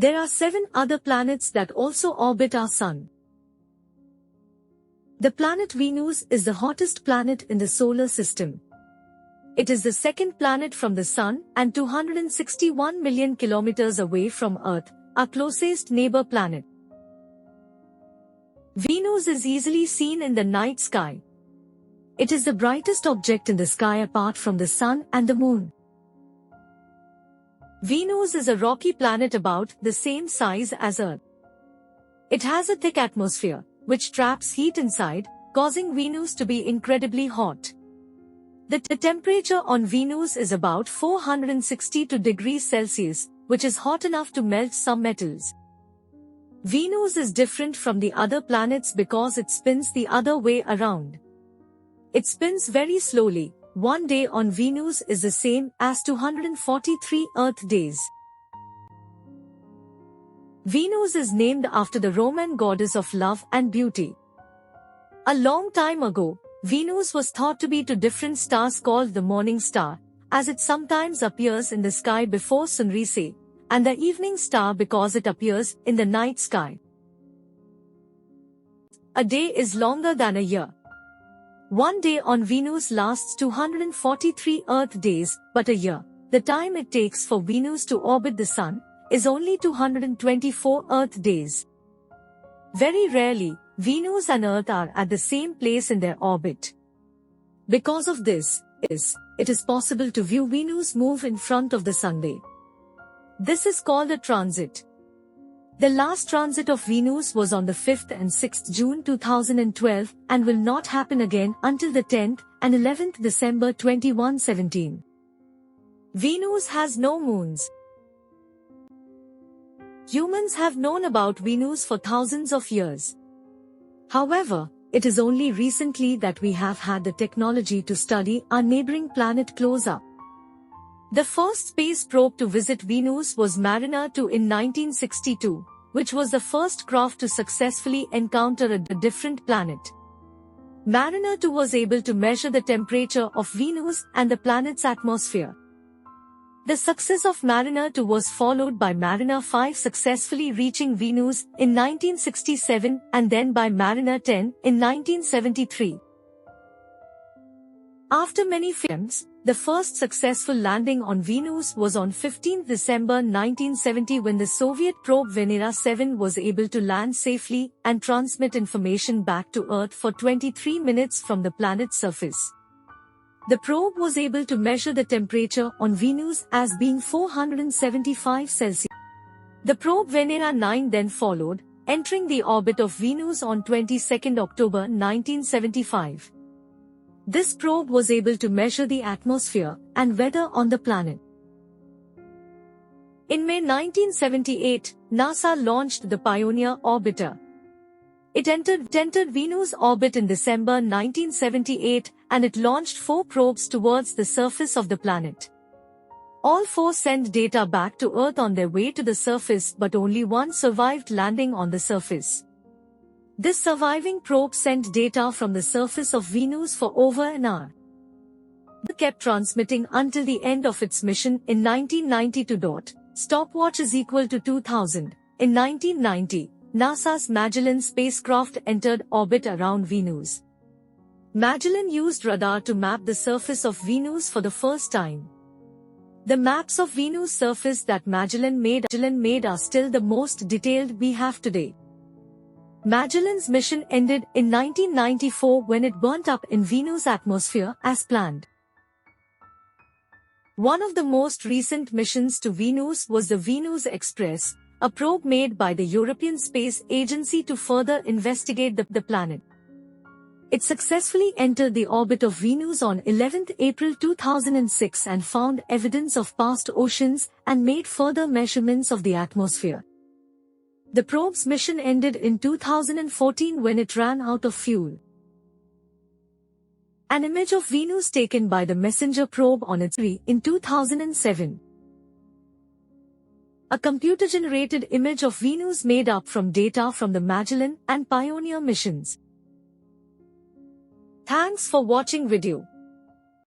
There are 7 other planets that also orbit our Sun. The planet Venus is the hottest planet in the solar system. It is the second planet from the Sun and 261 million kilometers away from Earth, our closest neighbor planet. Venus is easily seen in the night sky. It is the brightest object in the sky apart from the Sun and the Moon. Venus is a rocky planet about the same size as Earth. It has a thick atmosphere, which traps heat inside, causing Venus to be incredibly hot. The temperature on Venus is about 462 degrees Celsius, which is hot enough to melt some metals. Venus is different from the other planets because it spins the other way around. It spins very slowly. One day on Venus is the same as 243 Earth days. Venus is named after the Roman goddess of love and beauty. A long time ago, Venus was thought to be 2 different stars called the morning star, as it sometimes appears in the sky before sunrise, and the evening star because it appears in the night sky. A day is longer than a year. One day on Venus lasts 243 Earth days, but a year, the time it takes for Venus to orbit the Sun, is only 224 Earth days. Very rarely, Venus and Earth are at the same place in their orbit. Because of this, it is possible to view Venus move in front of the Sun. This is called a transit. The last transit of Venus was on the 5th and 6th June 2012 and will not happen again until the 10th and 11th December 2117. Venus has no moons. Humans have known about Venus for thousands of years. However, it is only recently that we have had the technology to study our neighboring planet close up. The first space probe to visit Venus was Mariner 2 in 1962, which was the first craft to successfully encounter a different planet. Mariner 2 was able to measure the temperature of Venus and the planet's atmosphere. The success of Mariner 2 was followed by Mariner 5 successfully reaching Venus in 1967 and then by Mariner 10 in 1973. After many attempts, the first successful landing on Venus was on 15 December 1970 when the Soviet probe Venera 7 was able to land safely and transmit information back to Earth for 23 minutes from the planet's surface. The probe was able to measure the temperature on Venus as being 475 Celsius. The probe Venera 9 then followed, entering the orbit of Venus on 22 October 1975. This probe was able to measure the atmosphere and weather on the planet. In May 1978, NASA launched the Pioneer orbiter. It entered Venus' orbit in December 1978 and it launched 4 probes towards the surface of the planet. All 4 sent data back to Earth on their way to the surface, but only one survived landing on the surface. This surviving probe sent data from the surface of Venus for over an hour. It kept transmitting until the end of its mission in 1992. Stopwatch is equal to 2000. In 1990, NASA's Magellan spacecraft entered orbit around Venus. Magellan used radar to map the surface of Venus for the first time. The maps of Venus' surface that Magellan made are still the most detailed we have today. Magellan's mission ended in 1994 when it burnt up in Venus' atmosphere as planned. One of the most recent missions to Venus was the Venus Express, a probe made by the European Space Agency to further investigate the planet. It successfully entered the orbit of Venus on 11 April 2006 and found evidence of past oceans and made further measurements of the atmosphere. The probe's mission ended in 2014 when it ran out of fuel. An image of Venus taken by the Messenger probe on its way in 2007. A computer-generated image of Venus made up from data from the Magellan and Pioneer missions. Thanks for watching video.